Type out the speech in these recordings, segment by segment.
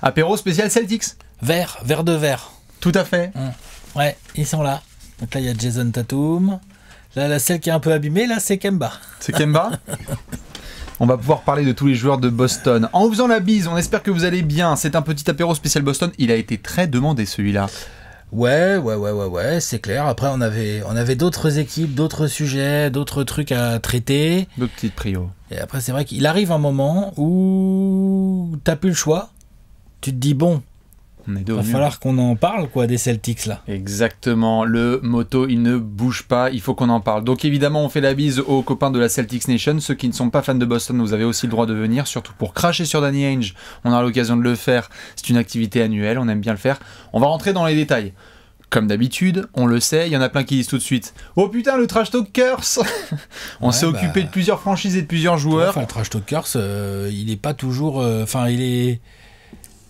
Apéro spécial Celtics. Verre de verre. Tout à fait. Ouais, ils sont là. Donc là, il y a Jason Tatum. Là, celle qui est un peu abîmée, là, c'est Kemba. C'est Kemba. On va pouvoir parler de tous les joueurs de Boston. En vous faisant la bise, on espère que vous allez bien. C'est un petit apéro spécial Boston. Il a été très demandé, celui-là. Ouais, c'est clair. Après, on avait d'autres équipes, d'autres sujets, d'autres trucs à traiter. D'autres petites prios. Et après, c'est vrai qu'il arrive un moment où t'as plus le choix. Tu te dis, bon, il va falloir qu'on en parle, quoi, des Celtics, là. Exactement. Le motto, il ne bouge pas, il faut qu'on en parle. Donc évidemment, on fait la bise aux copains de la Celtics Nation. Ceux qui ne sont pas fans de Boston, vous avez aussi le droit de venir, surtout pour cracher sur Danny Ainge. On a l'occasion de le faire. C'est une activité annuelle, on aime bien le faire. On va rentrer dans les détails. Comme d'habitude, on le sait, il y en a plein qui disent tout de suite « Oh putain, le Trash Talkers !» On s'est occupé de plusieurs franchises et de plusieurs joueurs. Enfin, le Trash Talkers, il est pas toujours...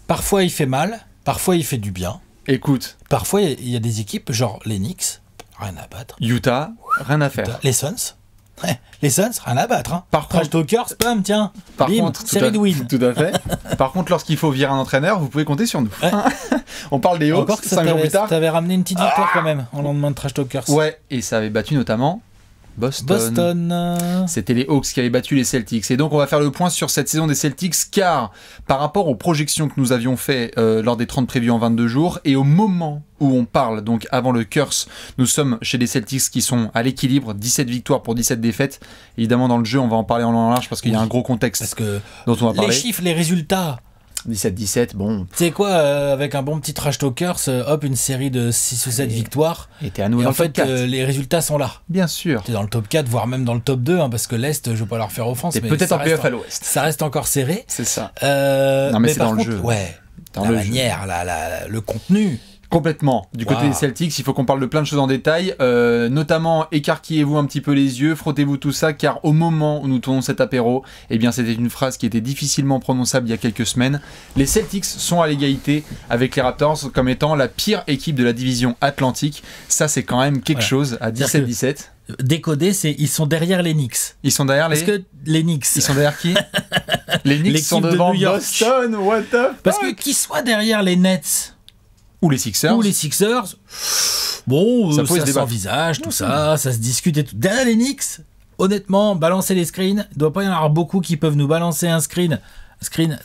Parfois, il fait mal. Parfois, il fait du bien. Écoute. Parfois, il y a des équipes, genre les Knicks, rien à battre. Utah, rien à faire. Les Suns, les Suns, rien à battre. Hein. Par Trash Talkers, bam, tiens. Par bim, contre, série de win. Tout à fait. Par contre, lorsqu'il faut virer un entraîneur, vous pouvez compter sur nous. Ouais. On parle des Hawks, 5 jours plus tard. T'avais ramené une petite victoire quand même, en lendemain de Trash Talkers. Ouais, et ça avait battu notamment... Boston. C'était les Hawks qui avaient battu les Celtics. Et donc on va faire le point sur cette saison des Celtics, car par rapport aux projections que nous avions fait lors des 30 prévus en 22 jours, et au moment où on parle, donc avant le curse, nous sommes chez des Celtics qui sont à l'équilibre, 17 victoires pour 17 défaites. Évidemment dans le jeu on va en parler en long et en large parce qu'il y a un gros contexte dont on va parler. Les chiffres, les résultats 17-17, bon. Tu sais quoi, avec un bon petit Trash Talkers, hop, une série de 6 ou 7 victoires. Et t'es à nouveau et dans en le top 4. Les résultats sont là. Bien sûr. T'es dans le top 4, voire même dans le top 2, hein, parce que l'Est, je veux pas leur faire offense. T'es peut-être en playoff à l'Ouest. Ça reste encore serré. C'est ça. Non, mais c'est dans le jeu. Ouais. Dans la manière, le contenu. Complètement. Du côté des Celtics, il faut qu'on parle de plein de choses en détail, notamment écarquillez-vous un petit peu les yeux, frottez-vous tout ça, car au moment où nous tournons cet apéro, eh bien c'était une phrase qui était difficilement prononçable il y a quelques semaines. Les Celtics sont à l'égalité avec les Raptors comme étant la pire équipe de la division Atlantique. Ça c'est quand même quelque chose à 17-17. Décoder, c'est ils sont derrière les Knicks. Ils sont derrière les... Parce que les Knicks... Ils sont derrière qui? Les Knicks sont devant Boston, what the fuck? Parce que qu'ils soient derrière les Nets... Ou les Sixers. Bon, ça s'envisage, tout ça se discute et tout. Derrière les Knicks, honnêtement, balancer les screens, il ne doit pas y en avoir beaucoup qui peuvent nous balancer un screen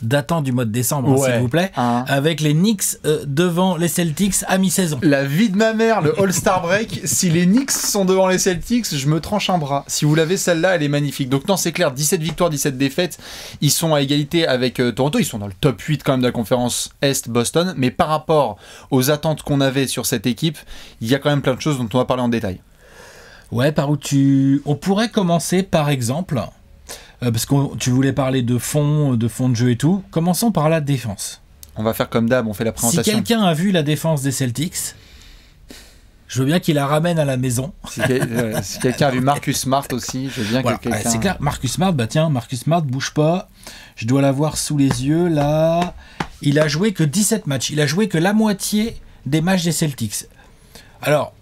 datant du mois de décembre, s'il vous plaît, avec les Knicks devant les Celtics à mi-saison. La vie de ma mère, le All-Star Break, si les Knicks sont devant les Celtics, je me tranche un bras. Si vous l'avez, celle-là, elle est magnifique. Donc non, c'est clair, 17 victoires, 17 défaites, ils sont à égalité avec Toronto, ils sont dans le top 8 quand même de la conférence Est-Boston, mais par rapport aux attentes qu'on avait sur cette équipe, il y a quand même plein de choses dont on va parler en détail. Ouais, on pourrait commencer par exemple... parce que tu voulais parler de fond de jeu et tout. Commençons par la défense. On va faire comme d'hab, on fait la présentation. Si quelqu'un a vu la défense des Celtics, je veux bien qu'il la ramène à la maison. Si quelqu'un a vu Marcus Smart aussi, je veux bien que quelqu'un... c'est clair, Marcus Smart, Marcus Smart, bouge pas. Je dois l'avoir sous les yeux, là. Il a joué que 17 matchs. Il a joué que la moitié des matchs des Celtics. Alors...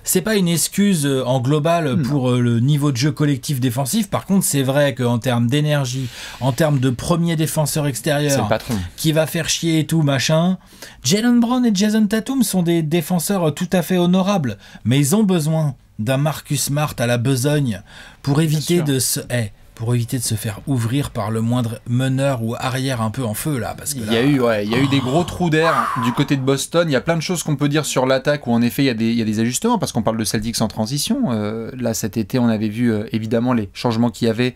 C'est pas une excuse en global pour le niveau de jeu collectif défensif. Par contre, c'est vrai qu'en termes d'énergie, en termes de premier défenseur extérieur qui va faire chier et tout, machin, Jaylen Brown et Jason Tatum sont des défenseurs tout à fait honorables. Mais ils ont besoin d'un Marcus Smart à la besogne pour éviter de se faire ouvrir par le moindre meneur ou arrière un peu en feu là. Parce que il y a eu des gros trous d'air du côté de Boston. Il y a plein de choses qu'on peut dire sur l'attaque où en effet il y a des ajustements parce qu'on parle de Celtics en transition. Là cet été on avait vu évidemment les changements qu'il y avait.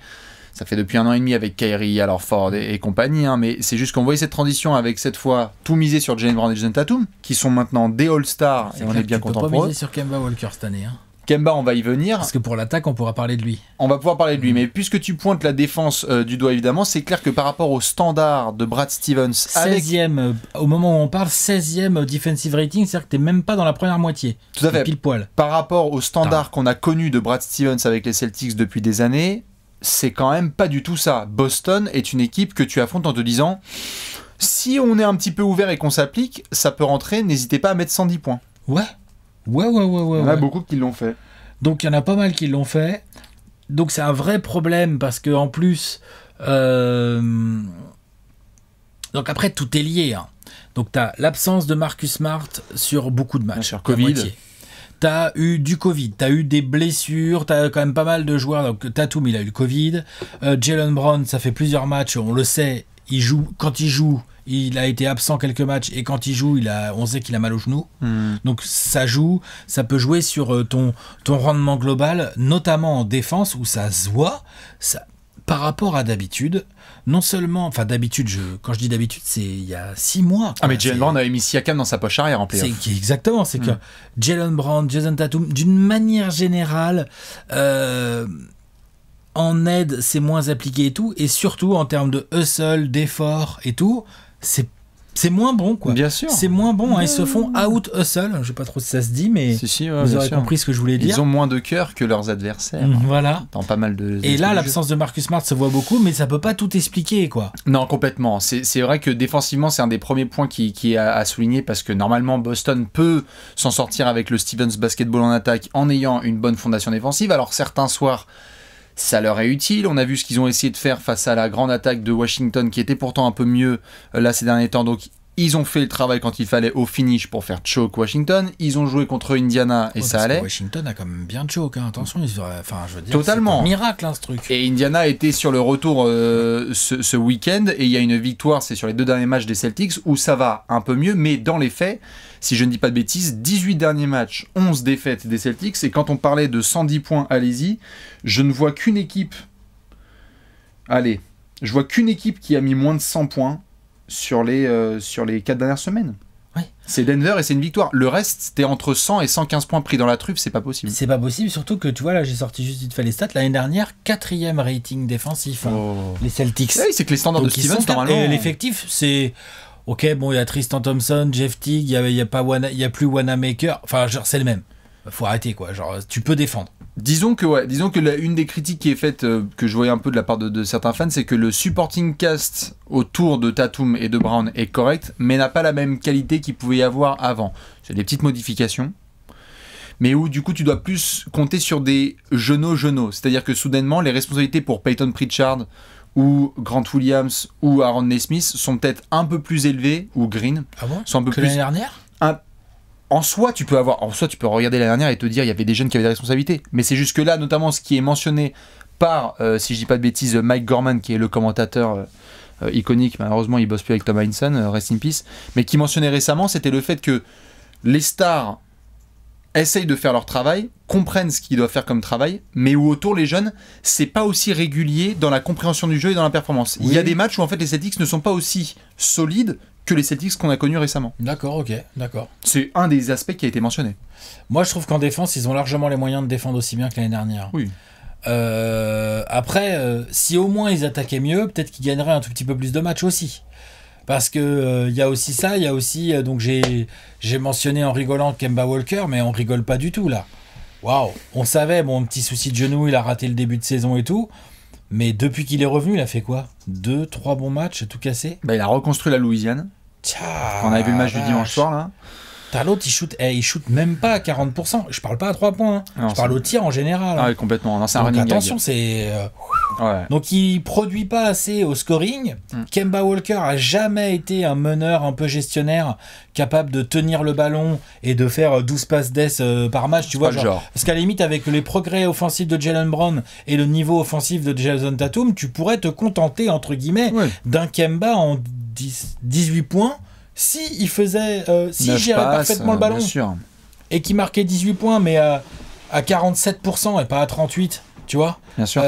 Ça fait depuis 1 an et demi avec Kyrie, alors Ford et compagnie, hein, mais c'est juste qu'on voyait cette transition avec cette fois tout misé sur Jaylen Brown et Jason Tatum qui sont maintenant des All-Stars et on est bien content pour eux. On peut pas miser sur Kemba Walker cette année. Hein. Kemba, on va y venir. Parce que pour l'attaque, on pourra parler de lui. On va pouvoir parler de lui, mais puisque tu pointes la défense du doigt, évidemment, c'est clair que par rapport au standard de Brad Stevens... 16e, au moment où on parle, 16e defensive rating, c'est-à-dire que t'es même pas dans la première moitié. Tout à fait. Pile poil. Par rapport au standard qu'on a connu de Brad Stevens avec les Celtics depuis des années, c'est quand même pas du tout ça. Boston est une équipe que tu affrontes en te disant, si on est un petit peu ouvert et qu'on s'applique, ça peut rentrer, n'hésitez pas à mettre 110 points. Ouais. Il y en a beaucoup qui l'ont fait. Donc il y en a pas mal qui l'ont fait. Donc c'est un vrai problème parce que en plus Donc après, tout est lié. Hein. Donc tu as l'absence de Marcus Smart sur beaucoup de matchs. Sur Covid. Tu as eu du Covid, tu as eu des blessures, tu as quand même pas mal de joueurs. Donc Tatum, il a eu le Covid. Jaylen Brown, ça fait plusieurs matchs, on le sait, quand il joue, il a été absent quelques matchs, et quand il joue, on sait qu'il a mal au genou. Donc ça peut jouer sur ton rendement global, notamment en défense, où ça se voit. Par rapport à d'habitude, non seulement, enfin d'habitude, quand je dis d'habitude, c'est il y a 6 mois. Ah mais Jaylen Brown avait mis Siakam dans sa poche arrière en playoff. Exactement, c'est que Jaylen Brown, Jason Tatum, d'une manière générale, en aide, c'est moins appliqué et tout, et surtout en termes de hustle, d'effort et tout, c'est moins bon, quoi. Bien sûr. C'est moins bon. Hein. Ils se font out-hustle. Je sais pas trop si ça se dit, mais vous aurez compris ce que je voulais dire. Ils ont moins de cœur que leurs adversaires. Voilà. Dans pas mal de. Et là, l'absence de Marcus Smart se voit beaucoup, mais ça peut pas tout expliquer, quoi. Non, complètement. C'est vrai que défensivement, c'est un des premiers points qui est à souligner, parce que normalement, Boston peut s'en sortir avec le Stevens basketball en attaque en ayant une bonne fondation défensive. Alors certains soirs, ça leur est utile. On a vu ce qu'ils ont essayé de faire face à la grande attaque de Washington, qui était pourtant un peu mieux là ces derniers temps. Donc ils ont fait le travail quand il fallait au finish pour faire choke Washington. Ils ont joué contre Indiana et ça allait. Washington a quand même bien choke. Hein. Attention, je veux dire, totalement. C'est un miracle, hein, ce truc. Et Indiana était sur le retour ce week-end, et il y a une victoire, c'est sur les 2 derniers matchs des Celtics où ça va un peu mieux, mais dans les faits, si je ne dis pas de bêtises, 18 derniers matchs, 11 défaites des Celtics. Et quand on parlait de 110 points, allez-y, je ne vois qu'une équipe. Allez, je vois qu'une équipe qui a mis moins de 100 points sur les 4 dernières semaines. Ouais. C'est Denver et c'est une victoire. Le reste, c'était entre 100 et 115 points pris dans la truffe, c'est pas possible. C'est pas possible, surtout que tu vois, là j'ai sorti juste vite fait les stats. L'année dernière, 4e rating défensif, hein, les Celtics. Oui, c'est que les standards de Stevens, normalement. Et l'effectif, c'est. Ok, bon, il y a Tristan Thompson, Jeff Teague, il y a plus Wanamaker. Enfin, genre, c'est le même. Faut arrêter, quoi. Genre, tu peux défendre. Disons que une des critiques qui est faite, que je voyais un peu de la part de certains fans, c'est que le supporting cast autour de Tatum et de Brown est correct, mais n'a pas la même qualité qu'il pouvait y avoir avant. C'est des petites modifications, mais où du coup tu dois plus compter sur des genoux. C'est-à-dire que soudainement, les responsabilités pour Peyton Pritchard ou Grant Williams ou Aaron Nesmith sont peut-être un peu plus élevées, ou Green. Ah bon, sont un peu plus. L'année dernière En soi, tu peux regarder l'année dernière et te dire il y avait des jeunes qui avaient des responsabilités. Mais c'est jusque là, notamment ce qui est mentionné par, si je dis pas de bêtises, Mike Gorman, qui est le commentateur iconique. Malheureusement, il bosse plus avec Tom Heinsohn, rest in peace. Mais qui mentionnait récemment, c'était le fait que les stars essayent de faire leur travail, comprennent ce qu'ils doivent faire comme travail, mais où autour les jeunes, c'est pas aussi régulier dans la compréhension du jeu et dans la performance. Oui. Il y a des matchs où en fait les Celtics ne sont pas aussi solides que les Celtics qu'on a connus récemment. D'accord. C'est un des aspects qui a été mentionné. Moi, je trouve qu'en défense, ils ont largement les moyens de défendre aussi bien que l'année dernière. Oui. Après, si au moins ils attaquaient mieux, peut-être qu'ils gagneraient un tout petit peu plus de matchs aussi. Parce que y a aussi ça, il y a aussi... donc j'ai mentionné en rigolant Kemba Walker, mais on rigole pas du tout, là. Waouh. On savait, bon, un petit souci de genou, il a raté le début de saison et tout. Mais depuis qu'il est revenu, il a fait quoi ? 2-3 bons matchs, tout cassé ? Il a reconstruit la Louisiane. On avait vu le match du dimanche soir, là. T'as l'autre, il shoot même pas à 40%. Je parle pas à 3 points. Hein. Non, je parle au tir en général. Ah oui, complètement. Non, c'est un donc running attention, gag. c'est... Ouais. Donc il produit pas assez au scoring. Kemba Walker a jamais été un meneur un peu gestionnaire capable de tenir le ballon et de faire 12 passes d'ess par match, tu vois, genre. Parce qu'à la limite, avec les progrès offensifs de Jaylen Brown et le niveau offensif de Jason Tatum, tu pourrais te contenter, entre guillemets, d'un Kemba en 18 points si il faisait s'il gérait parfaitement le ballon et qui marquait 18 points mais à 47% et pas à 38%, tu vois, bien sûr.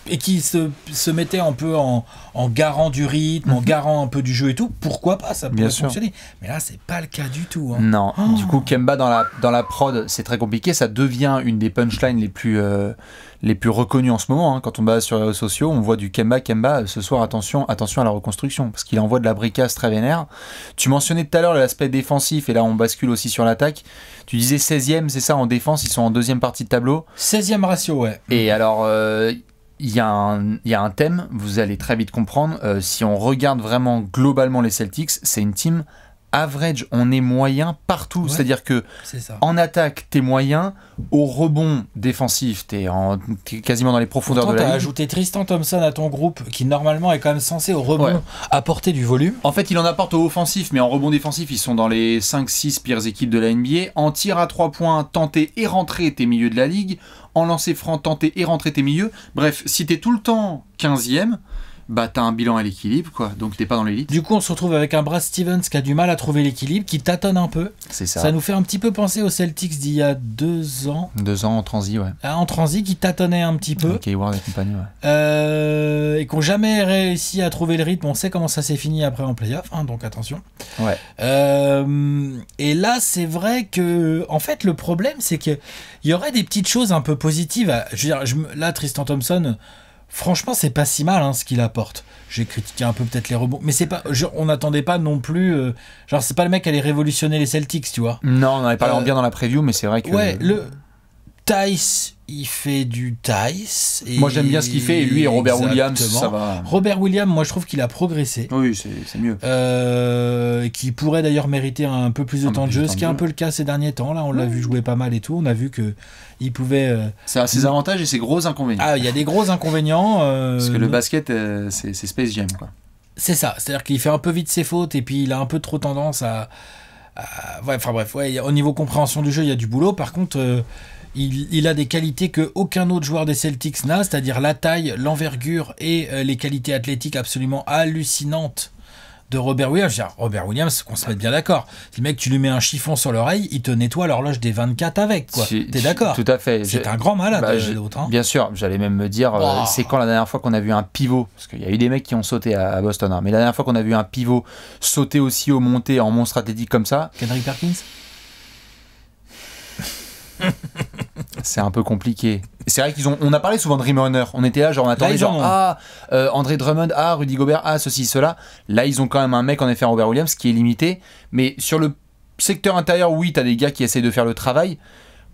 Et qui se mettait un peu en garant du rythme, en garant un peu du jeu et tout, pourquoi pas, ça pourrait fonctionner. Mais là, c'est pas le cas du tout. Hein. Non, du coup, Kemba dans la prod, c'est très compliqué, ça devient une des punchlines les plus reconnues en ce moment. Hein. Quand on base sur les réseaux sociaux, on voit du Kemba, ce soir, attention à la reconstruction, parce qu'il envoie de la bricasse très vénère. Tu mentionnais tout à l'heure l'aspect défensif, et là on bascule aussi sur l'attaque. Tu disais 16e, c'est ça, en défense, ils sont en deuxième partie de tableau. 16e ratio, ouais. Et alors... il y a un thème, vous allez très vite comprendre. Si on regarde vraiment globalement les Celtics, c'est une team average, on est moyen partout. C'est-à-dire que en attaque, t'es moyen. Au rebond défensif, t'es quasiment dans les profondeurs de la ligue. T'as ajouté Tristan Thompson à ton groupe, qui normalement est quand même censé au rebond apporter du volume. En fait, il en apporte au offensif, mais en rebond défensif, ils sont dans les 5-6 pires équipes de la NBA. En tir à 3 points, tenter et rentrer, t'es milieu de la ligue. En lancer franc, tenter et rentrer, t'es milieu. Bref, si t'es tout le temps 15e, bah t'as un bilan à l'équilibre, quoi. Donc t'es pas dans l'élite. Du coup, on se retrouve avec un Brad Stevens qui a du mal à trouver l'équilibre, qui tâtonne un peu. C'est ça. Ça nous fait un petit peu penser aux Celtics d'il y a 2 ans. 2 ans en transi, ouais. En transi, qui tâtonnait un petit peu. Ok, Ward et compagnie, ouais. Et qui n'ont jamais réussi à trouver le rythme. On sait comment ça s'est fini après en playoff, hein, donc attention. Ouais. Et là, c'est vrai que, en fait, le problème, c'est qu'il y aurait des petites choses un peu positives. Je veux dire, là, Tristan Thompson. Franchement, c'est pas si mal ce qu'il apporte. J'ai critiqué un peu peut-être les rebonds, mais c'est pas. On n'attendait pas non plus. Genre, c'est pas le mec qui allait révolutionner les Celtics, tu vois. Non, on avait parlé bien dans la preview, mais c'est vrai que. Ouais, le Tice, il fait du Tice. Moi, j'aime bien ce qu'il fait, et lui et Robert Williams, ça va. Robert Williams, moi, je trouve qu'il a progressé. Oui, c'est mieux. Qui pourrait d'ailleurs mériter un peu plus de temps de jeu, ce qui est un peu le cas ces derniers temps. Là, on l'a vu jouer pas mal et tout. On a vu que il pouvait. Ça a ses avantages et ses gros inconvénients. Ah, il y a des gros inconvénients. Parce que le basket, c'est Space Jam, quoi. C'est ça, c'est-à-dire qu'il fait un peu vite ses fautes et puis il a un peu trop tendance à... Ouais, enfin bref, au niveau compréhension du jeu, il y a du boulot. Par contre, il a des qualités que aucun autre joueur des Celtics n'a, c'est-à-dire la taille, l'envergure et les qualités athlétiques absolument hallucinantes de Robert Williams. Robert Williams, qu'on se mette bien d'accord. Si le mec, tu lui mets un chiffon sur l'oreille, il te nettoie l'horloge des 24 avec, quoi. T'es d'accord? Tout à fait. C'est un grand malade, l'autre. Hein. Bien sûr, j'allais même me dire, c'est quand la dernière fois qu'on a vu un pivot, parce qu'il y a eu des mecs qui ont sauté à Boston, hein, mais la dernière fois qu'on a vu un pivot sauter aussi au monté en monstre athlétique comme ça. Kendrick Perkins. C'est un peu compliqué. C'est vrai on a parlé souvent de Rim Runner. On était là, genre on attendait André Drummond, Rudy Gobert, ceci, cela. Là, ils ont quand même un mec en effet, Robert Williams, qui est limité. Mais sur le secteur intérieur, oui, t'as des gars qui essayent de faire le travail.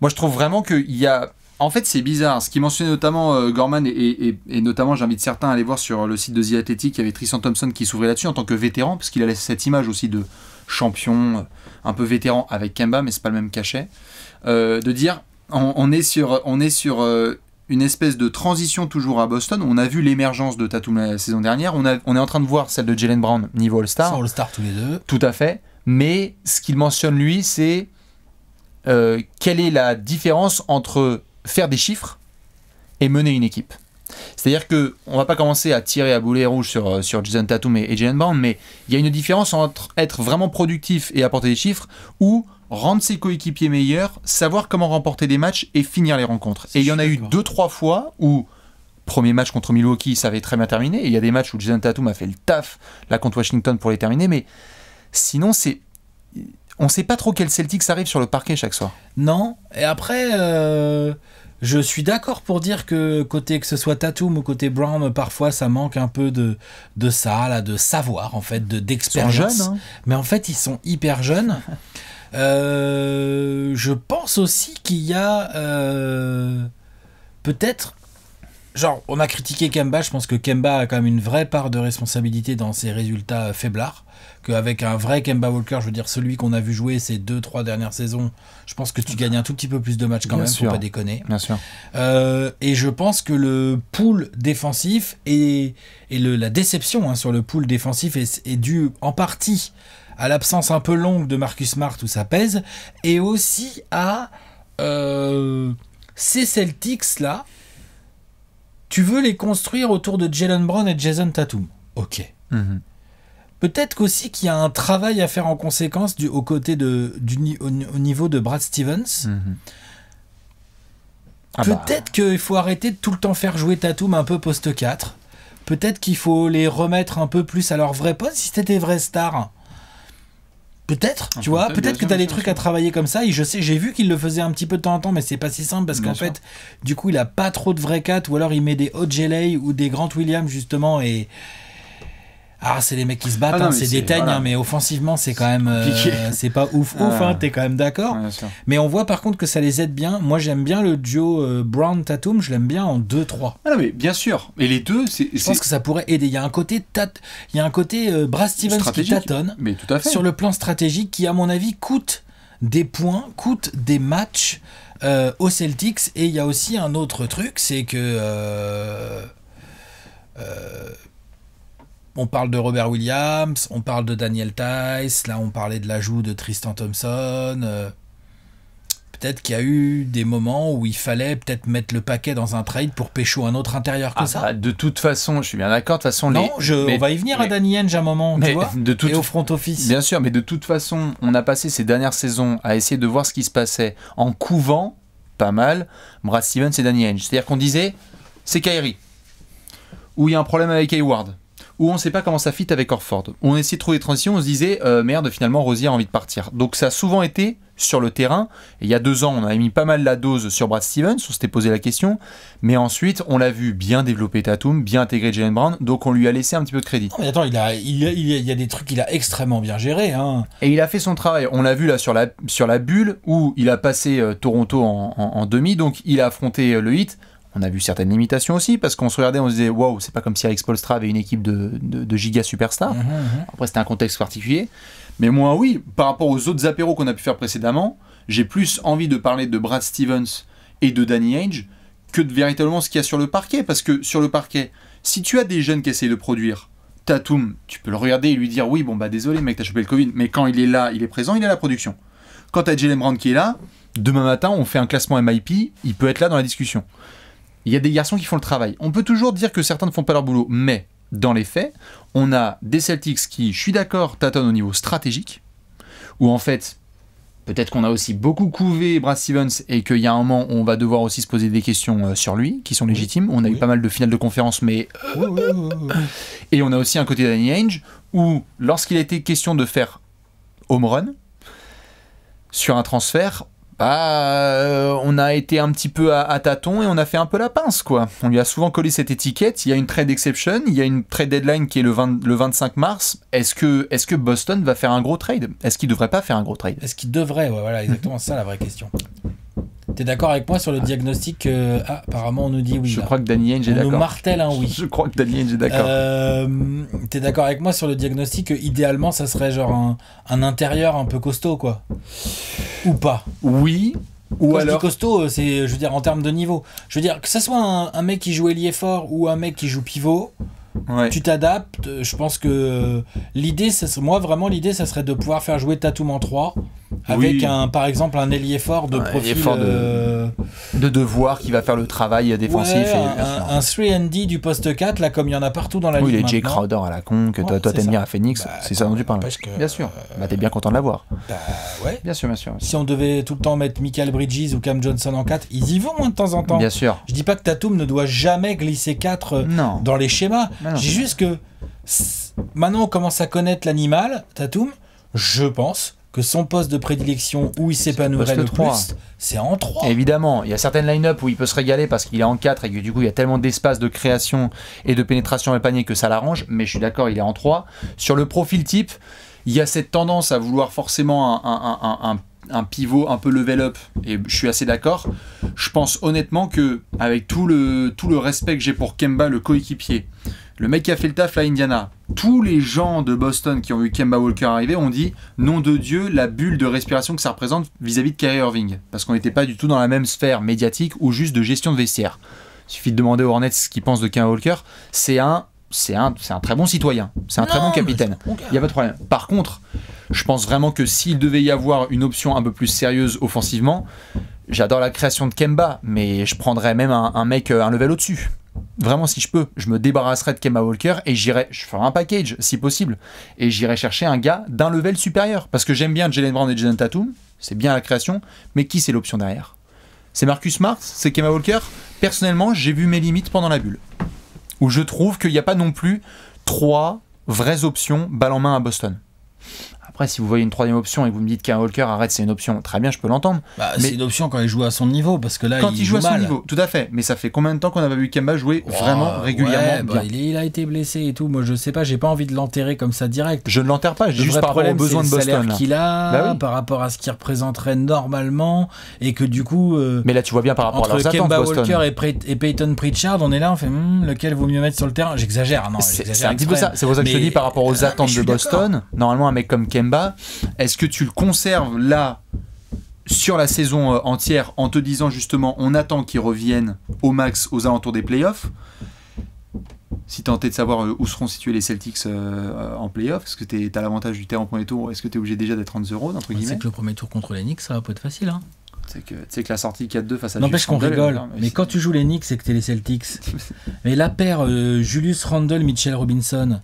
Moi, je trouve vraiment qu'il y a... En fait, c'est bizarre. Ce qui mentionnait notamment Gorman, et notamment, j'invite certains à aller voir sur le site de The Athletic, il y avait Tristan Thompson qui s'ouvrait là-dessus en tant que vétéran, parce qu'il a laissé cette image aussi de champion, un peu vétéran avec Kemba, mais c'est pas le même cachet. De dire... On est sur une espèce de transition toujours à Boston. On a vu l'émergence de Tatum la saison dernière. On est en train de voir celle de Jaylen Brown niveau All-Star. Sans All-Star tous les deux. Tout à fait. Mais ce qu'il mentionne lui, c'est quelle est la différence entre faire des chiffres et mener une équipe. C'est-à-dire que on va pas commencer à tirer à boulet rouge sur Jason Tatum et Jaylen Brown, mais il y a une différence entre être vraiment productif et apporter des chiffres ou rendre ses coéquipiers meilleurs, savoir comment remporter des matchs et finir les rencontres. Et il y en a eu 2-3 fois où, premier match contre Milwaukee, ça avait très bien terminé, et il y a des matchs où Jason Tatum a fait le taf là contre Washington pour les terminer, mais sinon on sait pas trop quel Celtics arrive sur le parquet chaque soir. Non, et après... Je suis d'accord pour dire que côté que ce soit Tatum ou côté Brown, parfois ça manque un peu de ça, là, de savoir en fait, d'expérience. Ils sont jeunes, hein. Mais en fait, ils sont hyper jeunes. Je pense aussi qu'il y a peut-être... Genre, on a critiqué Kemba, je pense que Kemba a quand même une vraie part de responsabilité dans ses résultats faiblards. Qu'avec un vrai Kemba Walker, je veux dire celui qu'on a vu jouer ces 2-3 dernières saisons, je pense que tu gagnes un tout petit peu plus de matchs quand même, faut pas déconner. Bien sûr. Et je pense que le pool défensif et la déception sur le pool défensif est due en partie à l'absence un peu longue de Marcus Smart où ça pèse, et aussi à ces Celtics-là. Tu veux les construire autour de Jaylen Brown et Jason Tatum. Ok. Mm-hmm. Peut-être qu'aussi qu'il y a un travail à faire en conséquence au niveau de Brad Stevens. Mm-hmm. Peut-être qu'il faut arrêter de tout le temps faire jouer Tatum un peu poste 4. Peut-être qu'il faut les remettre un peu plus à leur vrai poste si c'était des vraies stars. Peut-être, tu vois, peut-être que tu as des trucs à travailler comme ça. Et je sais, j'ai vu qu'il le faisait un petit peu de temps en temps, mais c'est pas si simple parce qu'en fait, du coup, il a pas trop de vrais 4, ou alors il met des OJ ou des Grant Williams justement. Et Ah, c'est les mecs qui se battent, c'est des teignes, mais offensivement, c'est quand même. C'est pas ouf, t'es quand même d'accord. Ouais, mais on voit par contre que ça les aide bien. Moi, j'aime bien le duo Brown-Tatum, je l'aime bien en 2-3. Ah non, mais bien sûr. Et les deux, je pense que ça pourrait aider. Il y a un côté, Brad Stevens qui tâtonne. Mais tout à fait. Sur le plan stratégique, qui, à mon avis, coûte des points, coûte des matchs aux Celtics. Et il y a aussi un autre truc, c'est que. On parle de Robert Williams, on parle de Daniel Theis, là on parlait de l'ajout de Tristan Thompson. Peut-être qu'il y a eu des moments où il fallait peut-être mettre le paquet dans un trade pour pécho un autre intérieur que ça. De toute façon, je suis bien d'accord. De toute façon, non, on va y venir à Danny Ainge à un moment, tu vois, et au front office. Bien sûr, mais de toute façon, on a passé ces dernières saisons à essayer de voir ce qui se passait en couvant pas mal Brad Stevens et Danny Ainge. C'est-à-dire qu'on disait, c'est Kyrie, où il y a un problème avec Hayward, où on ne sait pas comment ça fit avec Horford, où on essayait de trouver des transitions, on se disait merde, finalement Rosier a envie de partir. Donc ça a souvent été sur le terrain, et il y a 2 ans on avait mis pas mal la dose sur Brad Stevens, on s'était posé la question, mais ensuite on l'a vu bien développer Tatum, bien intégrer Jaylen Brown, donc on lui a laissé un petit peu de crédit. Non, mais attends, il y a des trucs qu'il a extrêmement bien géré. Hein. Et il a fait son travail, on l'a vu là sur la bulle, où il a passé Toronto en demi, donc il a affronté le Heat. On a vu certaines limitations aussi, parce qu'on se regardait, on se disait, waouh, c'est pas comme si Alex Spoelstra avait une équipe de giga superstars. Après, c'était un contexte particulier. Mais moi, oui, par rapport aux autres apéros qu'on a pu faire précédemment, j'ai plus envie de parler de Brad Stevens et de Danny Ainge que de véritablement ce qu'il y a sur le parquet. Parce que sur le parquet, si tu as des jeunes qui essayent de produire, Tatum, tu peux le regarder et lui dire, oui, bon, bah désolé, mec, t'as chopé le Covid, mais quand il est là, il est présent, il est à la production. Quand t'as Jaylen Brown qui est là, demain matin, on fait un classement MIP, il peut être là dans la discussion. Il y a des garçons qui font le travail. On peut toujours dire que certains ne font pas leur boulot, mais dans les faits, on a des Celtics qui, je suis d'accord, tâtonnent au niveau stratégique, où en fait, peut-être qu'on a aussi beaucoup couvé Brad Stevens et qu'il y a un moment où on va devoir aussi se poser des questions sur lui, qui sont légitimes. On a eu pas mal de finales de conférence, mais... Et on a aussi un côté Danny Ainge, où lorsqu'il a été question de faire home run sur un transfert... on a été un petit peu à tâtons et on a fait un peu la pince, quoi. On lui a souvent collé cette étiquette. Il y a une trade exception, il y a une trade deadline qui est le 25 mars. Est-ce que Boston va faire un gros trade? Est-ce qu'il devrait pas faire un gros trade? Est-ce qu'il devrait? Ouais, voilà, exactement, c'est ça la vraie question. T'es d'accord avec moi sur le diagnostic apparemment on nous dit oui. Je crois que Danny Ainge est d'accord. On nous martèle un oui. Je crois que Danny Ainge est d'accord. T'es d'accord avec moi sur le diagnostic que idéalement ça serait genre un intérieur un peu costaud, quoi? Ou pas? Oui. Ou quand alors... je dis costaud, c'est, je veux dire, en termes de niveau. Je veux dire, que ça soit un mec qui joue ailier fort ou un mec qui joue pivot, ouais. Tu t'adaptes. Je pense que l'idée, ça serait de pouvoir faire jouer Tatum en 3 avec par exemple un ailier fort de profil fort de devoir qui va faire le travail défensif. Ouais, un 3&D du poste 4, là, comme il y en a partout dans la ligue. Oui, les Jay Crowder à la con, que toi t'aimes bien à Phoenix, c'est ça dont tu parles. Bien sûr. T'es bien content de l'avoir. Ouais. Bien sûr, bien sûr. Si on devait tout le temps mettre Michael Bridges ou Cam Johnson en 4, ils y vont de temps en temps. Bien sûr. Je dis pas que Tatum ne doit jamais glisser 4 dans les schémas. Non. Je dis juste que maintenant on commence à connaître l'animal, Tatum. Je pense que son poste de prédilection où il s'épanouirait le plus, c'est en 3. Évidemment, il y a certaines line-up où il peut se régaler parce qu'il est en 4 et que du coup il y a tellement d'espace de création et de pénétration dans le panier que ça l'arrange, mais je suis d'accord, il est en 3. Sur le profil type, il y a cette tendance à vouloir forcément un pivot un peu level up, et je suis assez d'accord. Je pense honnêtement que avec tout le respect que j'ai pour Kemba, le coéquipier, le mec qui a fait le taf à Indiana, tous les gens de Boston qui ont vu Kemba Walker arriver ont dit, nom de Dieu, la bulle de respiration que ça représente vis-à-vis de Kyrie Irving. Parce qu'on n'était pas du tout dans la même sphère médiatique ou juste de gestion de vestiaire. Il suffit de demander aux Hornets ce qu'ils pensent de Kemba Walker. C'est un très bon citoyen. C'est un très bon capitaine. Il n'y a pas de problème. Par contre, je pense vraiment que s'il devait y avoir une option un peu plus sérieuse offensivement, j'adore la création de Kemba, mais je prendrais même un mec un level au-dessus. Vraiment, si je peux, je me débarrasserais de Kemba Walker et je ferais un package si possible et j'irais chercher un gars d'un level supérieur parce que j'aime bien Jaylen Brown et Jason Tatum, c'est bien la création, mais qui c'est l'option derrière? C'est Marcus Smart? C'est Kemba Walker? Personnellement, j'ai vu mes limites pendant la bulle où je trouve qu'il n'y a pas non plus 3 vraies options balle en main à Boston. Après, si vous voyez une troisième option et que vous me dites qu'un Walker arrête, c'est une option, très bien, je peux l'entendre. Bah, mais c'est une option quand il joue à son niveau, parce que là, quand il joue à son niveau, tout à fait. Mais ça fait combien de temps qu'on n'a pas vu Kemba jouer vraiment régulièrement bien. Il a été blessé et tout. Moi, je sais pas, j'ai pas envie de l'enterrer comme ça direct. Je ne l'enterre pas, je dis juste par rapport aux besoins de Boston. Qu'il a, par rapport à ce qu'il représenterait normalement, et que du coup. Mais là, tu vois bien par rapport à leurs attentes, Kemba Boston. Walker et Peyton Pritchard, on est là, on fait lequel vaut mieux mettre sur le terrain. J'exagère, non. C'est un petit peu ça. C'est pour ça que je te dis par rapport aux attentes de Boston. Normalement, un mec comme Kemba, est-ce que tu le conserves là sur la saison entière en te disant justement on attend qu'il revienne au max aux alentours des playoffs? Si tenté de savoir où seront situés les Celtics en playoffs, est-ce que tu as l'avantage du terrain en premier tour? Est-ce que tu es obligé déjà d'être en 0 entre guillemets? C'est que le premier tour contre les Knicks, ça va pas être facile. Hein. Tu sais que la sortie 4-2 face à n'empêche qu'on rigole, mais quand tu joues les Knicks et que t'es les Celtics, mais la paire Julius Randle, Mitchell Robinson,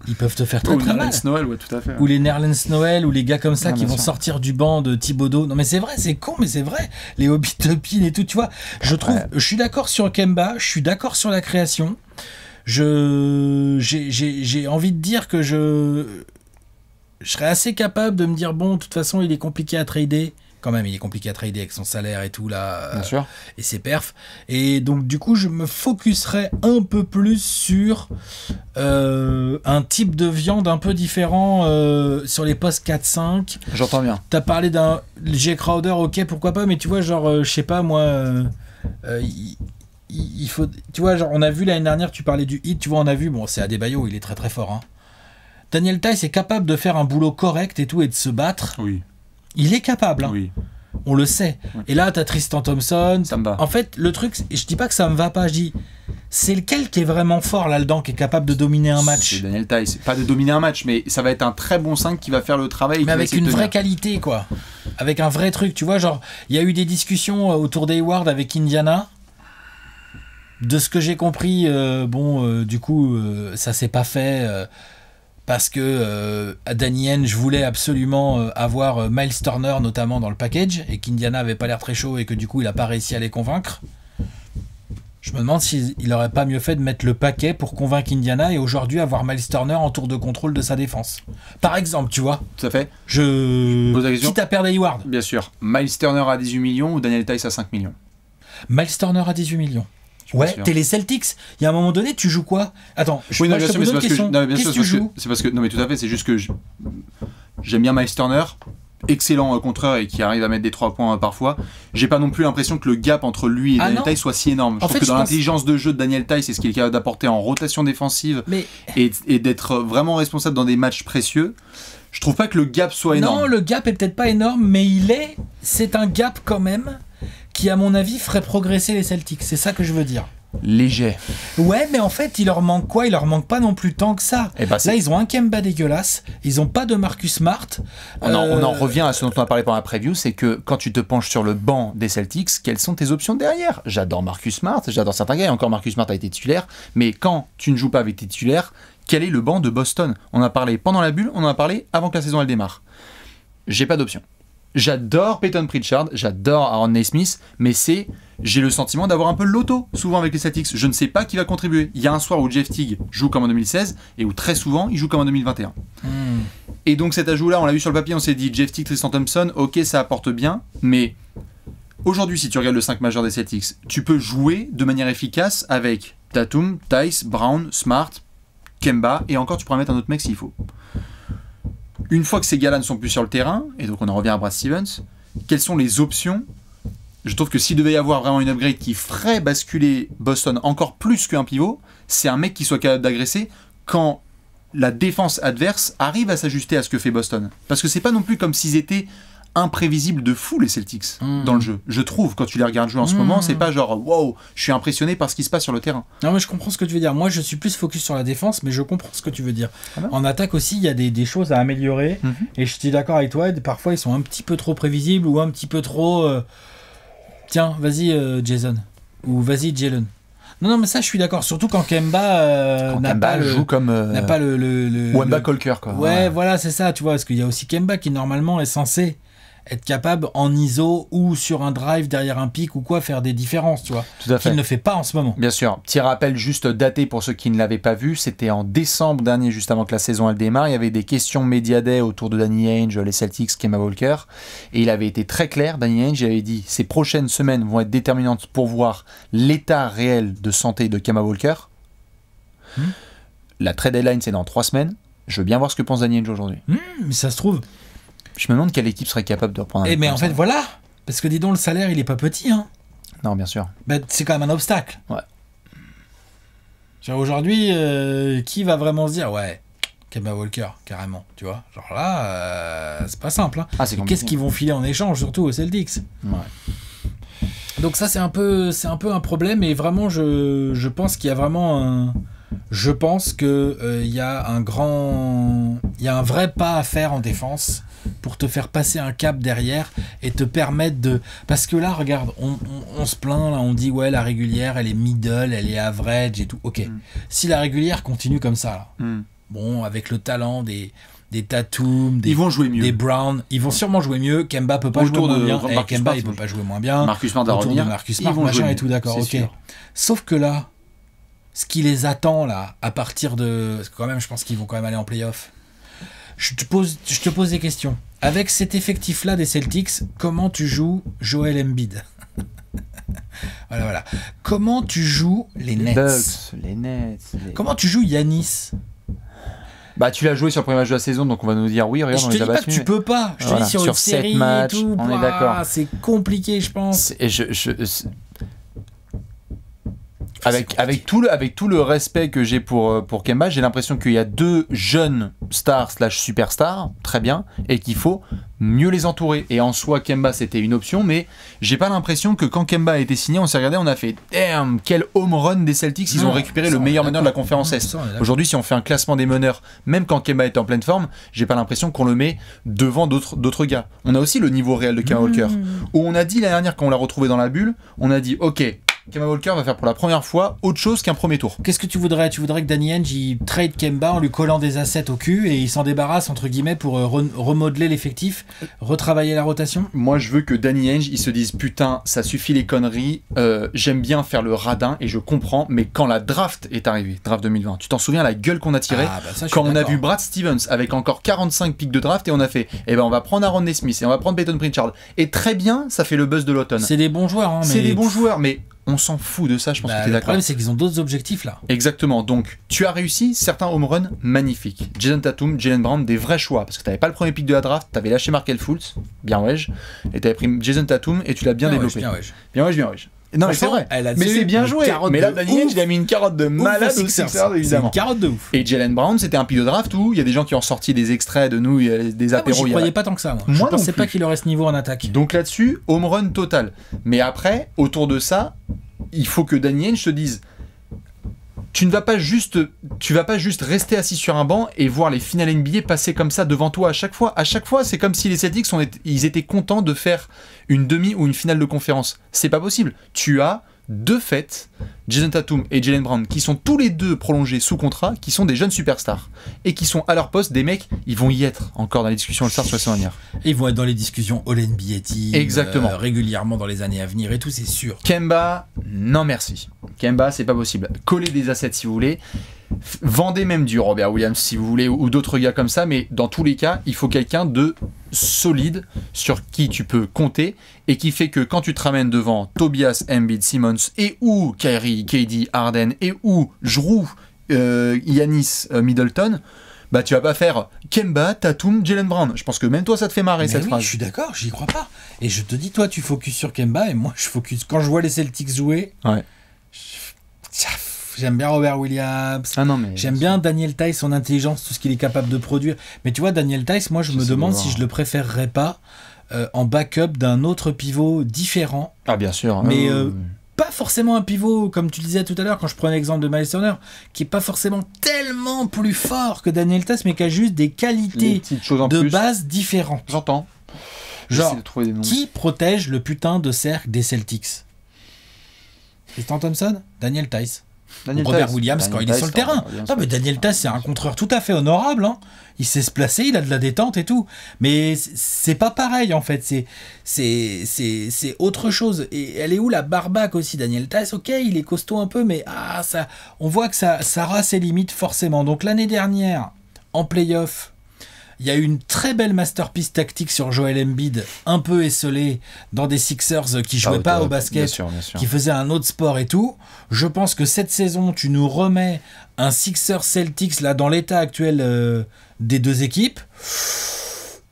ils peuvent te faire très très mal. Noël, ouais, tout à fait. Ou les Nerlens Noël, ou les gars comme ça qui vont sortir du banc de Thibodeau. Non mais c'est vrai, c'est con, mais c'est vrai. Les Hobbit Topin et tout, tu vois. Je suis d'accord sur Kemba, je suis d'accord sur la création. J'ai envie de dire que je serais assez capable de me dire bon, de toute façon, il est compliqué à trader. Quand même, il est compliqué à trader avec son salaire et tout là, bien sûr. Et ses perfs. Et donc du coup, je me focuserai un peu plus sur un type de viande un peu différent sur les postes 4-5. J'entends bien. T'as parlé d'un Jay Crowder, ok, pourquoi pas, mais tu vois, genre, je sais pas moi, il faut, tu vois, genre, on a vu l'année dernière, tu parlais du hit, tu vois, on a vu, bon, c'est Adebayo, il est très très fort. Hein. Daniel Theis est capable de faire un boulot correct et tout et de se battre. Oui. Il est capable, hein. Oui. On le sait. Oui. Et là, t'as Tristan Thompson. Ça me va. En fait, le truc, je dis pas que ça me va pas, je dis, c'est lequel qui est vraiment fort là-dedans, qui est capable de dominer un match. C'est Daniel Theis. Pas de dominer un match, mais ça va être un très bon 5 qui va faire le travail. Mais avec une vraie qualité, quoi. Avec un vrai truc, tu vois, genre, il y a eu des discussions autour d'Hayward avec Indiana. De ce que j'ai compris, du coup, ça s'est pas fait. Parce que Danny Ainge voulait absolument avoir Miles Turner notamment dans le package et qu'Indiana avait pas l'air très chaud et que du coup il a pas réussi à les convaincre. Je me demande s'il aurait pas mieux fait de mettre le paquet pour convaincre Indiana et aujourd'hui avoir Miles Turner en tour de contrôle de sa défense. Par exemple, tu vois. Tout à fait. Quitte à perdre Hayward. Bien sûr. Miles Turner à 18 millions ou Daniel Theis à 5 millions? Miles Turner à 18 millions. Ouais, t'es les Celtics. Il y a un moment donné, tu joues quoi? Attends, je te pose une question. Qu'est-ce que tu joues? C'est parce que non mais tout à fait, c'est juste que j'aime bien Miles Turner, excellent contreur et qui arrive à mettre des 3 points parfois. J'ai pas non plus l'impression que le gap entre lui et Daniel Theis soit si énorme. Je trouve que dans l'intelligence de jeu de Daniel Theis, c'est ce qu'il est capable d'apporter en rotation défensive et d'être vraiment responsable dans des matchs précieux. Je trouve pas que le gap soit énorme. Non, le gap est peut-être pas énorme, mais c'est un gap quand même qui, à mon avis, ferait progresser les Celtics. C'est ça que je veux dire. Léger. Ouais, mais en fait, il leur manque quoi? Il leur manque pas non plus tant que ça. Là, ils ont un Kemba dégueulasse. Ils ont pas de Marcus Smart. On en revient à ce dont on a parlé pendant la preview, c'est que quand tu te penches sur le banc des Celtics, quelles sont tes options derrière? J'adore Marcus Smart, j'adore certains gars, et encore Marcus Smart a été titulaire, mais quand tu ne joues pas avec tes titulaires, quel est le banc de Boston? On en a parlé pendant la bulle, on en a parlé avant que la saison elle démarre. J'ai pas d'option. J'adore Peyton Pritchard, j'adore Aaron Nesmith, mais j'ai le sentiment d'avoir un peu le loto souvent avec les Celtics. Je ne sais pas qui va contribuer. Il y a un soir où Jeff Teague joue comme en 2016 et où très souvent il joue comme en 2021. Et donc cet ajout-là, on l'a vu sur le papier, on s'est dit Jeff Teague, Tristan Thompson, ok, ça apporte bien, mais aujourd'hui, si tu regardes le 5 majeur des Celtics, tu peux jouer de manière efficace avec Tatum, Theis, Brown, Smart, Kemba, et encore tu pourras mettre un autre mec s'il faut. Une fois que ces gars-là ne sont plus sur le terrain, et donc on en revient à Brad Stevens, quelles sont les options? Je trouve que s'il devait y avoir vraiment une upgrade qui ferait basculer Boston encore plus qu'un pivot, c'est un mec qui soit capable d'agresser quand la défense adverse arrive à s'ajuster à ce que fait Boston. Parce que c'est pas non plus comme s'ils étaient imprévisibles de fou les Celtics dans le jeu. Je trouve, quand tu les regardes jouer en ce moment, c'est pas genre wow, je suis impressionné par ce qui se passe sur le terrain. Non mais je comprends ce que tu veux dire. Moi je suis plus focus sur la défense, mais je comprends ce que tu veux dire. En attaque aussi, il y a des choses à améliorer et je suis d'accord avec toi, parfois ils sont un petit peu trop prévisibles ou un petit peu trop tiens, vas-y Jason ou vas-y Jalen. Non, mais ça, je suis d'accord. Surtout quand Kemba n'a pas le Wemba Colker, quoi. Ouais, voilà, c'est ça, tu vois. Parce qu'il y a aussi Kemba qui, normalement, est censé être capable en ISO ou sur un drive derrière un pic ou quoi faire des différences, tu vois. Tout à fait. Qu'il ne fait pas en ce moment. Bien sûr. Petit rappel juste daté pour ceux qui ne l'avaient pas vu, c'était en décembre dernier, juste avant que la saison elle démarre. Il y avait des questions Media Day autour de Danny Ainge, les Celtics, Kemba Walker, et il avait été très clair. Danny Ainge avait dit ces prochaines semaines vont être déterminantes pour voir l'état réel de santé de Kemba Walker. La trade deadline c'est dans 3 semaines. Je veux bien voir ce que pense Danny Ainge aujourd'hui. Mais ça se trouve. Je me demande quelle équipe serait capable de reprendre un mais en fait, voilà. Parce que dis donc, le salaire, il est pas petit. Hein. Non, bien sûr. Bah, c'est quand même un obstacle. Ouais. Genre, aujourd'hui, qui va vraiment se dire, ouais, Kemba Walker, carrément, tu vois. Genre là, c'est pas simple. Hein. Ah, c'est compliqué. Qu'est-ce qu'ils vont filer en échange, surtout aux Celtics? Ouais. Donc ça, c'est un peu un problème. Et vraiment, je pense qu'il y a vraiment un... Je pense que il y a un vrai pas à faire en défense pour te faire passer un cap derrière et te permettre de... Parce que là, regarde, on se plaint, là, on dit, ouais, la régulière, elle est middle, elle est average et tout. Ok, si la régulière continue comme ça, là, bon, avec le talent des Tatum, ils vont jouer mieux. Des Brown, ils vont sûrement jouer mieux. Kemba peut pas jouer moins bien. Kemba, il peut pas jouer moins bien. Marcus Smart va revenir. Marcus Smart, machin et tout, d'accord, ok. Sûr. Sauf que là, ce qui les attend là, à partir de... Quand même, je pense qu'ils vont quand même aller en play-off. Je te pose des questions. Avec cet effectif-là des Celtics, comment tu joues Joel Embiid? Voilà. Comment tu joues les Nets? Les Nets. Comment tu joues Giannis? Bah, tu l'as joué sur le premier match de la saison, donc on va nous dire oui, regarde, on les a battus. Je te dis pas que tu peux pas. Je te dis sur une série 7 matchs, et tout. on est d'accord. C'est compliqué, je pense. Et avec tout le respect que j'ai pour Kemba, j'ai l'impression qu'il y a 2 jeunes stars / superstars, très bien, et qu'il faut mieux les entourer. Et en soi, Kemba, c'était une option, mais j'ai pas l'impression que quand Kemba a été signé, on s'est regardé, on a fait damn, quel home run des Celtics, ils ont récupéré le meilleur meneur de la conférence Est. Aujourd'hui, si on fait un classement des meneurs, même quand Kemba est en pleine forme, j'ai pas l'impression qu'on le met devant d'autres gars. On a aussi le niveau réel de Kemba Walker, où on a dit l'année dernière, quand on l'a retrouvé dans la bulle, on a dit ok, Kemba Walker va faire pour la première fois autre chose qu'un premier tour. Qu'est-ce que tu voudrais? Tu voudrais que Danny Ainge il trade Kemba en lui collant des assets au cul et il s'en débarrasse entre guillemets pour remodeler l'effectif, retravailler la rotation? Moi je veux que Danny Ainge il se dise putain ça suffit les conneries, j'aime bien faire le radin et je comprends, mais quand la draft est arrivée, draft 2020, tu t'en souviens la gueule qu'on a tirée quand on a vu Brad Stevens avec encore 45 pics de draft et on a fait on va prendre Aaron Nesmith et on va prendre Peyton Pritchard et très bien ça fait le buzz de l'automne. C'est des bons joueurs c'est des bons joueurs mais on s'en fout de ça, je pense que tu es d'accord. Le problème, c'est qu'ils ont d'autres objectifs là. Exactement. Donc, tu as réussi certains home runs magnifiques. Jason Tatum, Jaylen Brown, des vrais choix. Parce que tu n'avais pas le premier pick de la draft, tu avais lâché Markelle Fultz, bien ouais, et tu avais pris Jason Tatum et tu l'as bien développé. Bien ouais. Non, mais c'est vrai. Mais c'est bien joué. Mais là, Daniel, il a mis une carotte de malade aux Sixers, évidemment. Une carotte de ouf. Et Jaylen Brown, c'était un pick de draft où il y a des gens qui ont sorti des extraits de nous, des apéros. Moi, j'y croyais pas tant que ça. Moi, je pensais pas qu'il aurait ce niveau en attaque. Donc là-dessus, home run total. Mais après, autour de ça, il faut que Danny Ainge te dise tu vas pas juste rester assis sur un banc et voir les finales NBA passer comme ça devant toi à chaque fois. À chaque fois, c'est comme si les Celtics ils étaient contents de faire une demi ou une finale de conférence. C'est pas possible. Tu as de fait Jason Tatum et Jaylen Brown qui sont tous les deux prolongés sous contrat, qui sont des jeunes superstars et qui sont à leur poste des mecs, ils vont y être encore dans les discussions All-Star sur la saison dernière. Ils vont être dans les discussions All-NBA Team exactement régulièrement dans les années à venir et tout, c'est sûr. Kemba, non merci. Kemba, c'est pas possible. Collez des assets si vous voulez. Vendez même du Robert Williams si vous voulez ou d'autres gars comme ça, mais dans tous les cas, il faut quelqu'un de solide sur qui tu peux compter et qui fait que quand tu te ramènes devant Tobias, Embiid, Simmons et ou Kyrie, KD, Harden et ou Jrue, Giannis, Middleton, bah tu vas pas faire Kemba, Tatum, Jaylen Brown. Je pense que même toi ça te fait marrer cette phrase. Je suis d'accord, j'y crois pas. Et je te dis, toi tu focuses sur Kemba et moi je focus. Quand je vois les Celtics jouer, j'aime bien Robert Williams, j'aime bien Daniel Theis, son intelligence, tout ce qu'il est capable de produire. Mais tu vois, Daniel Theis, moi je me demande si je le préférerais pas en backup d'un autre pivot différent. Ah bien sûr. Mais pas forcément un pivot, comme tu le disais tout à l'heure, quand je prenais l'exemple de Miles Turner, qui est pas forcément tellement plus fort que Daniel Theis, mais qui a juste des qualités de base différentes. J'entends. Genre, qui protège le putain de cercle des Celtics? Tristan Thompson? Daniel Theis. Robert Williams quand il est sur le terrain. Non, mais Daniel Theis, c'est un contreur tout à fait honorable. Hein. Il sait se placer, il a de la détente et tout. Mais c'est pas pareil, en fait. C'est autre chose. Et elle est où la barbaque aussi, Daniel Theis? Ok, il est costaud un peu, mais on voit que ça a ses limites forcément. Donc l'année dernière, en play-off, il y a eu une très belle masterpiece tactique sur Joel Embiid, un peu esselé dans des Sixers qui jouaient pas au basket, bien sûr. qui faisaient un autre sport et tout. Je pense que cette saison, tu nous remets un Sixers Celtics là dans l'état actuel des deux équipes.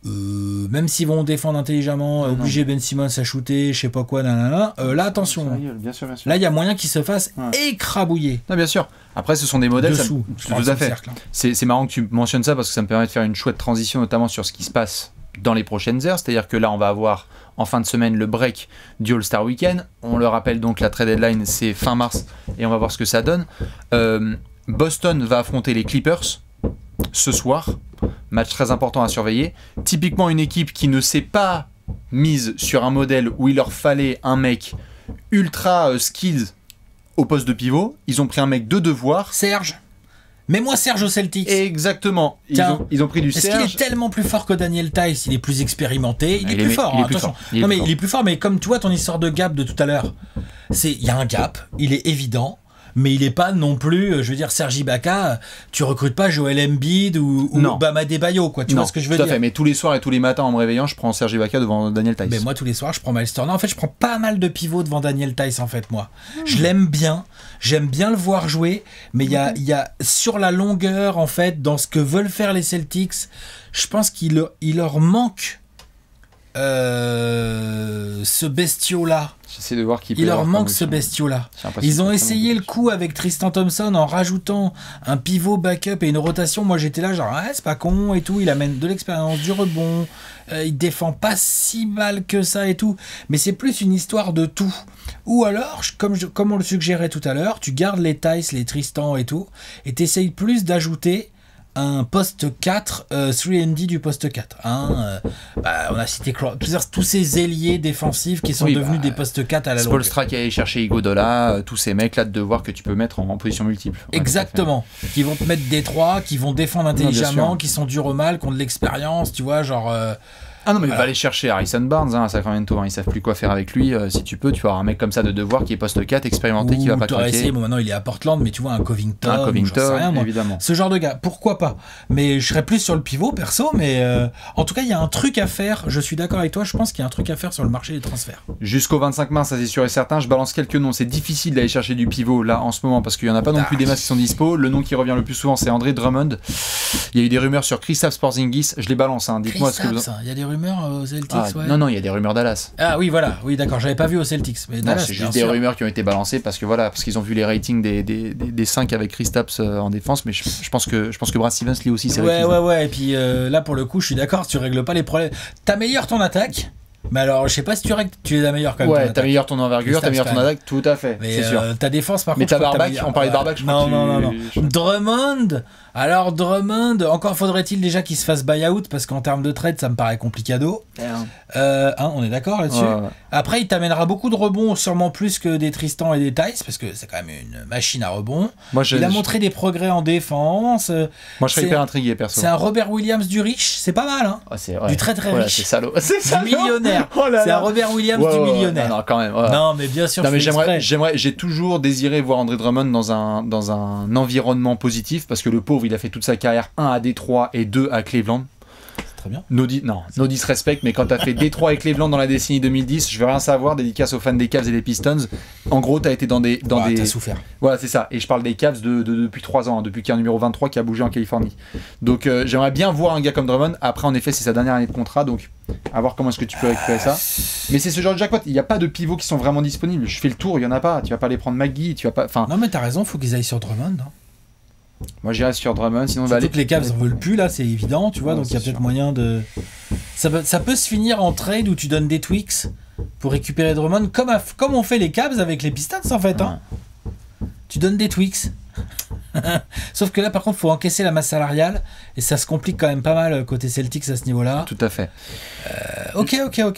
Même s'ils vont défendre intelligemment, obliger Ben Simmons à shooter, je sais pas quoi, là attention. Bien sûr. Là, il y a moyen qu'ils se fassent écrabouiller. Non, bien sûr. Après, ce sont des modèles. Dessous, tout à fait. C'est marrant que tu mentionnes ça parce que ça me permet de faire une chouette transition, notamment sur ce qui se passe dans les prochaines heures. C'est-à-dire que là, on va avoir en fin de semaine le break du All-Star Weekend. On le rappelle donc, la trade deadline, c'est fin mars et on va voir ce que ça donne. Boston va affronter les Clippers ce soir. Match très important à surveiller. Typiquement une équipe qui ne s'est pas mise sur un modèle où il leur fallait un mec ultra skilled au poste de pivot. Ils ont pris un mec de devoir. Serge. Mets-moi Serge au Celtics. Exactement. Ils ont pris du Serge. Est-ce qu'il est tellement plus fort que Daniel Theis? Il est plus expérimenté. Il est plus fort. Attention. Non mais il est plus fort. Mais comme tu vois ton histoire de gap de tout à l'heure, il y a un gap. Il est évident. Mais il est pas non plus, je veux dire, Serge Ibaka, tu recrutes pas Joel Embiid ou Bam Adebayo, quoi. Tu vois ce que je veux dire? Tout à fait, mais tous les soirs et tous les matins en me réveillant, je prends Serge Ibaka devant Daniel Theis. Mais moi, tous les soirs, je prends Miles Turner. En fait, je prends pas mal de pivots devant Daniel Theis, en fait, moi. Je l'aime bien. J'aime bien le voir jouer. Mais il y a sur la longueur, en fait, dans ce que veulent faire les Celtics, je pense qu'il leur manque ce bestiau-là. J'essaie de voir qui il leur manque ce bestiau-là. Ils ont essayé le coup avec Tristan Thompson en rajoutant un pivot backup et une rotation. Moi j'étais là genre c'est pas con et tout. Il amène de l'expérience, du rebond. Il défend pas si mal que ça et tout. Mais c'est plus une histoire de tout. Ou alors, comme on le suggérait tout à l'heure, tu gardes les Theis, les Tristan et tout, et t'essayes plus d'ajouter un poste 4, 3&D du poste 4. On a cité tous ces ailiers défensifs qui sont devenus des postes 4 à la longue. Spoelstra qui allait chercher Iguodala, tous ces mecs là de devoir que tu peux mettre en position multiple. Exactement. Qui vont te mettre des 3, qui vont défendre intelligemment, qui sont durs au mal, qui ont de l'expérience, tu vois, genre... non mais va aller chercher Harrison Barnes à Sacramento, ils savent plus quoi faire avec lui. Si tu peux, tu vas avoir un mec comme ça de devoir qui est poste 4 expérimenté, qui va pas craquer. Essayé, maintenant il est à Portland, mais tu vois un Covington, rien, évidemment. Ce genre de gars, pourquoi pas. Mais je serais plus sur le pivot perso, mais en tout cas il y a un truc à faire. Je suis d'accord avec toi, je pense qu'il y a un truc à faire sur le marché des transferts. Jusqu'au 25 mars, ça c'est sûr et certain. Je balance quelques noms. C'est difficile d'aller chercher du pivot là en ce moment parce qu'il y en a pas non plus des masses qui sont dispo. Le nom qui revient le plus souvent c'est André Drummond. Il y a eu des rumeurs sur Kristaps Porzingis. Je les balance. Dites-moi ce que vous. Il y a des rumeurs aux Celtics. Non, il y a des rumeurs Dallas. Ah oui, voilà, oui, d'accord, j'avais pas vu aux Celtics. Mais non, Dallas, c'est juste des rumeurs qui ont été balancées parce qu'ils ont vu les ratings des 5 avec Kristaps en défense, mais je pense que Brad Stevens lui aussi c'est Ouais, et puis là pour le coup, je suis d'accord, tu règles pas les problèmes. T'améliores ton attaque. Mais alors, je sais pas si tu es la meilleure quand même. Ouais, t'améliores ton envergure, t'améliores ton attaque, tout à fait, c'est sûr. Ta défense, par contre. Mais ta Barbac, on parlait de Barbac, je crois. Non. Drummond, encore faudrait-il déjà qu'il se fasse buy-out, parce qu'en termes de trade, ça me paraît complicado. On est d'accord là-dessus. Ouais. Après, il t'amènera beaucoup de rebonds, sûrement plus que des Tristan et des Theis, parce que c'est quand même une machine à rebond. Il a montré des progrès en défense. Moi, je serais hyper intrigué, perso. C'est un Robert Williams du riche, c'est pas mal, du très très riche. C'est salaud. Du millionnaire. C'est un Robert Williams du millionnaire. Non, quand même. Non, mais bien sûr. Non, mais j'ai toujours désiré voir André Drummond dans un environnement positif, parce que le pauvre, il a fait toute sa carrière 1 à Détroit et 2 à Cleveland. Très bien. No disrespect, mais quand t'as fait Détroit et Cleveland dans la décennie 2010, je veux rien savoir, dédicace aux fans des Cavs et des Pistons. En gros, t'as été dans des... T'as souffert. Voilà, c'est ça. Et je parle des Cavs depuis 3 ans, depuis qu'il y a un numéro 23 qui a bougé en Californie. Donc j'aimerais bien voir un gars comme Drummond. Après, en effet, c'est sa dernière année de contrat, donc à voir comment est-ce que tu peux récupérer ça. Mais c'est ce genre de jackpot. Il n'y a pas de pivots qui sont vraiment disponibles. Je fais le tour, il y en a pas. Tu vas pas aller prendre McGee, tu vas pas... Non, mais t'as raison, faut qu'ils aillent sur Drummond. Moi j'irais sur Drummond, sinon surtout que les Cavs en veulent plus là, c'est évident, tu vois, donc il y a peut-être moyen de... Ça peut se finir en trade où tu donnes des tweaks pour récupérer Drummond, comme on fait les Cavs avec les Pistons en fait. Tu donnes des tweaks. Sauf que là par contre il faut encaisser la masse salariale et ça se complique quand même pas mal côté Celtics à ce niveau-là. Tout à fait. Ok.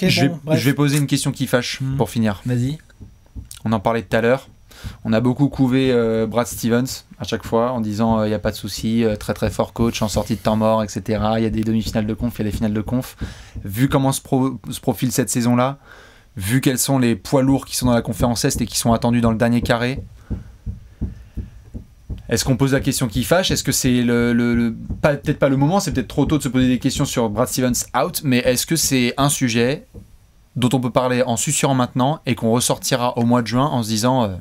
Je vais poser une question qui fâche pour finir. Vas-y. On en parlait tout à l'heure. On a beaucoup couvé Brad Stevens à chaque fois en disant il n'y a pas de souci, très très fort coach en sortie de temps mort, etc. Il y a des demi-finales de conf, il y a des finales de conf. Vu comment se profile cette saison-là, vu quels sont les poids lourds qui sont dans la conférence Est et qui sont attendus dans le dernier carré, est-ce qu'on pose la question qui fâche? Est-ce que c'est peut-être pas le moment, c'est peut-être trop tôt de se poser des questions sur Brad Stevens out, mais est-ce que c'est un sujet dont on peut parler en susurrant maintenant et qu'on ressortira au mois de juin en se disant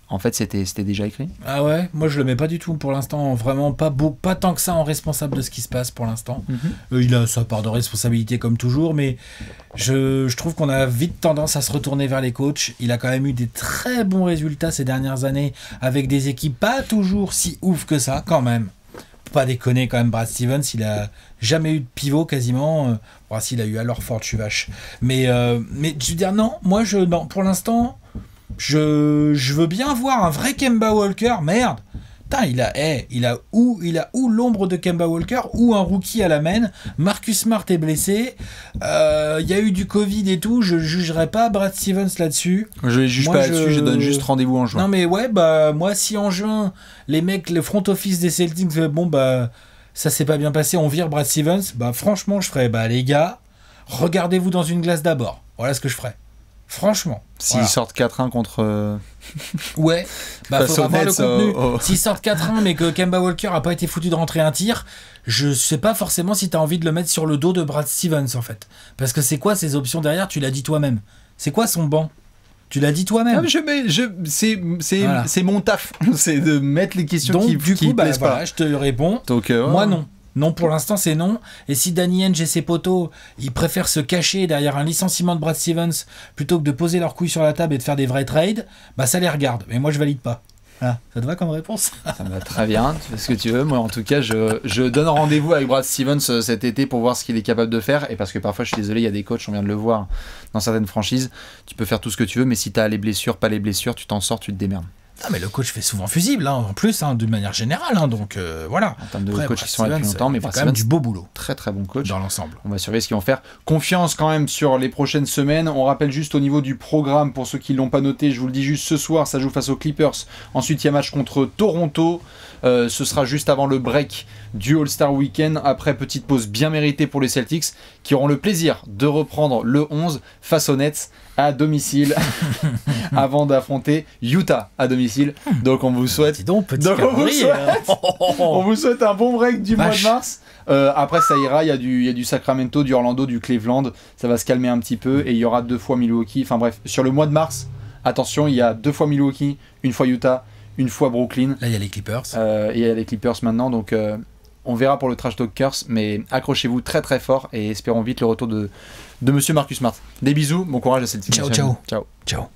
en fait c'était déjà écrit? Ah ouais, moi je le mets pas du tout pour l'instant, vraiment pas tant que ça en responsable de ce qui se passe pour l'instant. Il a sa part de responsabilité comme toujours, mais je trouve qu'on a vite tendance à se retourner vers les coachs. Il a quand même eu des très bons résultats ces dernières années avec des équipes pas toujours si ouf que ça quand même. Pas déconner quand même, Brad Stevens, il a jamais eu de pivot quasiment. S'il a eu alors Ford, je suis vache. Mais je veux dire, non, non, pour l'instant, je veux bien voir un vrai Kemba Walker. Merde, putain, il a où l'ombre de Kemba Walker, ou un rookie à la main. Marcus Smart est blessé. Il y a eu du Covid et tout. Je jugerai pas Brad Stevens là-dessus. Je les juge pas là-dessus, je donne juste rendez-vous en juin. Non mais ouais, moi si en juin, les mecs, le front office des Celtics, ça s'est pas bien passé, on vire Brad Stevens, franchement je ferais, les gars, regardez-vous dans une glace d'abord. Voilà ce que je ferais. Franchement. S'ils sortent 4-1 contre... Ouais, faudra voir le contenu. S'ils sortent 4-1 mais que Kemba Walker a pas été foutu de rentrer un tir, je sais pas forcément si t'as envie de le mettre sur le dos de Brad Stevens en fait. Parce que c'est quoi ses options derrière? Tu l'as dit toi-même. C'est quoi son banc? Tu l'as dit toi-même. C'est mon taf. C'est de mettre les questions donc, qui plaisent pas. Je te réponds. Donc, moi, non. Non, pour l'instant, c'est non. Et si Danny Ainge et ses potos, ils préfèrent se cacher derrière un licenciement de Brad Stevens plutôt que de poser leurs couilles sur la table et de faire des vrais trades, ça les regarde. Mais moi, je valide pas. Voilà. Ça te va comme réponse? Ça me va très bien, tu fais ce que tu veux. Moi, en tout cas, je donne rendez-vous avec Brad Stevens cet été pour voir ce qu'il est capable de faire. Et parce que parfois, je suis désolé, il y a des coachs, on vient de le voir dans certaines franchises, tu peux faire tout ce que tu veux, mais si t'as les blessures, pas les blessures, tu t'en sors, tu te démerdes. Non, mais le coach fait souvent fusible, en plus, d'une manière générale. Donc voilà. En termes de coach qui sont là depuis longtemps, mais c'est quand même du beau boulot. Très très bon coach. Dans l'ensemble. On va surveiller ce qu'ils vont faire. Confiance quand même sur les prochaines semaines. On rappelle juste au niveau du programme, pour ceux qui ne l'ont pas noté, je vous le dis juste ce soir, ça joue face aux Clippers. Ensuite, il y a match contre Toronto. Ce sera juste avant le break du All-Star Weekend. Après, petite pause bien méritée pour les Celtics, qui auront le plaisir de reprendre le 11 face aux Nets à domicile avant d'affronter Utah à domicile. Donc on vous souhaite, on vous souhaite un bon break du mois de mars. Après ça ira, il y a du Sacramento, du Orlando, du Cleveland, ça va se calmer un petit peu et il y aura 2 fois Milwaukee. Enfin bref, sur le mois de mars, attention, il y a 2 fois Milwaukee, 1 fois Utah, 1 fois Brooklyn. Là il y a les Clippers. Il y a les Clippers maintenant, donc on verra pour le Trash Talkers, mais accrochez-vous très très fort et espérons vite le retour de Monsieur Marcus Smart. Des bisous, bon courage à Celtics. Ciao. Ciao.